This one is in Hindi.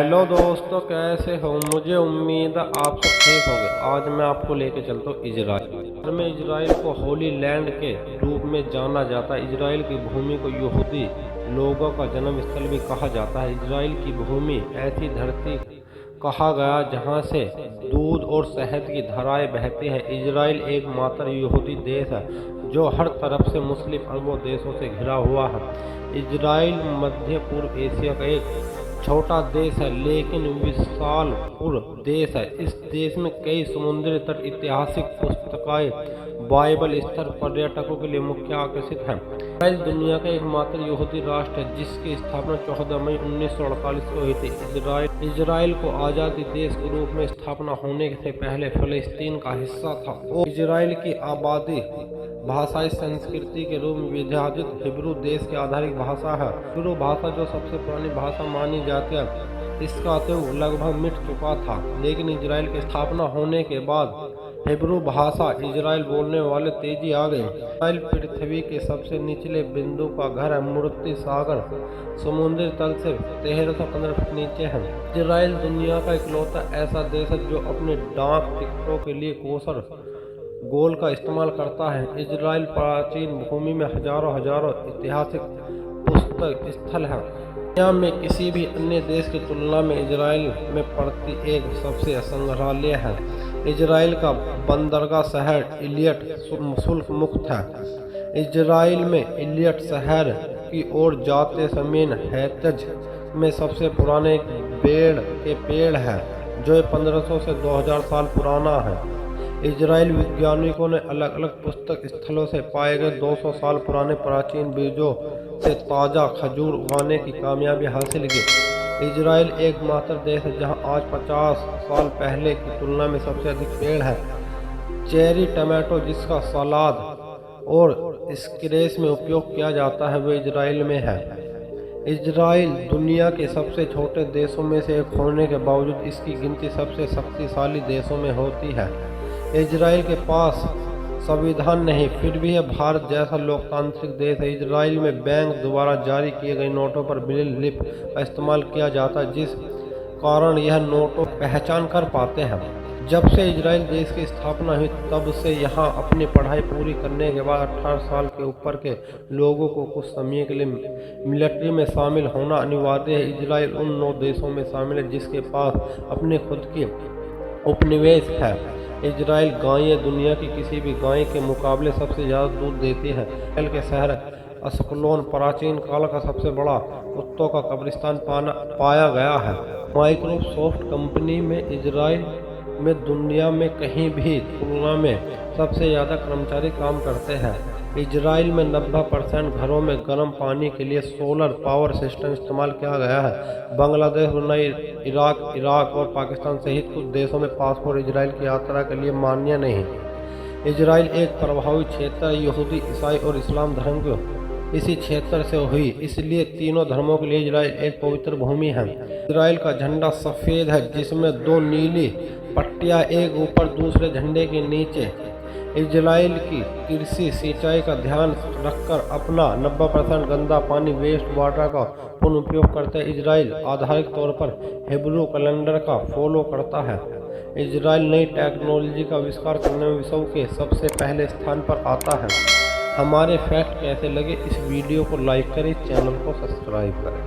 हेलो दोस्तों, कैसे हो? मुझे उम्मीद है आप सब ठीक होंगे। आज मैं आपको लेके चलता हूँ इजराइल में। इजराइल को होली लैंड के रूप में जाना जाता है। इजराइल की भूमि को यहूदी लोगों का जन्म स्थल भी कहा जाता है। इजराइल की भूमि ऐसी धरती कहा गया जहाँ से दूध और शहद की धाराएं बहती है। इजराइल एकमात्र यहूदी देश है जो हर तरफ से मुस्लिम अरबों देशों से घिरा हुआ है। इजराइल मध्य पूर्व एशिया का एक छोटा देश है लेकिन विशाल देश है। इस देश में कई समुद्री तट, ऐतिहासिक पुस्तकालय, बाइबल स्थल पर्यटकों के लिए मुख्य आकर्षित है। इजराइल दुनिया का एकमात्र यहूदी राष्ट्र है जिसकी स्थापना 14 मई 1948 को हुई थी। इजराइल को आज़ादी देश के रूप में स्थापना होने से पहले फ़लस्तीन का हिस्सा था और इजराइल की आबादी भाषाई संस्कृति के रूप में विभाजित हिब्रू देश की आधारिक भाषा है। हिब्रू भाषा जो सबसे पुरानी भाषा मानी जाती है, इसका उपयोग लगभग मिट चुका था, लेकिन इजराइल की स्थापना होने के बाद हिब्रू भाषा इजराइल बोलने वाले तेजी आ गई। इजराइल पृथ्वी के सबसे निचले बिंदु का घर है। मूर्ति सागर समुद्री तल से 1315 फीट नीचे है। इजराइल दुनिया का इकलौता ऐसा देश है जो अपने डाक टिकटों के लिए कोसर गोल का इस्तेमाल करता है। इजराइल प्राचीन भूमि में हजारों ऐतिहासिक पुस्तक स्थल है। दुनिया में किसी भी अन्य देश की तुलना में इजराइल में पड़ती एक सबसे संग्रहालय है। इजराइल का बंदरगाह शहर इलियट शुल्क मुक्त है। इजराइल में इलियट शहर की ओर जाते समय हेतज में सबसे पुराने बेड़ के पेड़ है जो 1500 से 2000 साल पुराना है। इजराइल वैज्ञानिकों ने अलग अलग पुस्तक स्थलों से पाए गए 200 साल पुराने प्राचीन बीजों से ताज़ा खजूर उगाने की कामयाबी हासिल की। इजराइल एकमात्र देश है जहां आज 50 साल पहले की तुलना में सबसे अधिक पेड़ है। चेरी टमाटो जिसका सलाद और स्क्वैश में उपयोग किया जाता है, वह इजराइल में है। इजराइल दुनिया के सबसे छोटे देशों में से एक होने के बावजूद इसकी गिनती सबसे शक्तिशाली देशों में होती है। इजराइल के पास संविधान नहीं, फिर भी यह भारत जैसा लोकतांत्रिक देश है। इजराइल में बैंक द्वारा जारी किए गए नोटों पर ब्रेल लिपि का इस्तेमाल किया जाता है, जिस कारण यह नोटों पहचान कर पाते हैं। जब से इजराइल देश की स्थापना हुई तब से यहाँ अपनी पढ़ाई पूरी करने के बाद 18 साल के ऊपर के लोगों को कुछ समय के लिए मिलिट्री में शामिल होना अनिवार्य है। इजराइल उन 9 देशों में शामिल है जिसके पास अपने खुद की उपनिवेश है। इजराइल गायें दुनिया की किसी भी गाय के मुकाबले सबसे ज़्यादा दूध देती है। इजराइल के शहर अस्कलोन प्राचीन काल का सबसे बड़ा कुत्तों का कब्रिस्तान पाया गया है। माइक्रोसॉफ्ट कंपनी में इजराइल में दुनिया में कहीं भी तुलना में सबसे ज़्यादा कर्मचारी काम करते हैं। इजराइल में 90% घरों में गर्म पानी के लिए सोलर पावर सिस्टम इस्तेमाल किया गया है। बांग्लादेश, ब्रुनई, इराक और पाकिस्तान सहित कुछ देशों में पासपोर्ट इजराइल की यात्रा के लिए मान्य नहीं। इजराइल एक प्रभावी क्षेत्र है। यहूदी, ईसाई और इस्लाम धर्म को इसी क्षेत्र से हुई, इसलिए तीनों धर्मों के लिए इजराइल एक पवित्र भूमि है। इजराइल का झंडा सफ़ेद है जिसमें 2 नीली पट्टियाँ एक ऊपर दूसरे झंडे के नीचे। इजराइल की कृषि सिंचाई का ध्यान रखकर अपना 90% गंदा पानी वेस्ट वाटर का पुनः उपयोग करता है। इजराइल आधारिक तौर पर हिब्रू कैलेंडर का फॉलो करता है। इजराइल नई टेक्नोलॉजी का आविष्कार करने में विश्व के सबसे पहले स्थान पर आता है। हमारे फैक्ट कैसे लगे, इस वीडियो को लाइक करें, चैनल को सब्सक्राइब करें।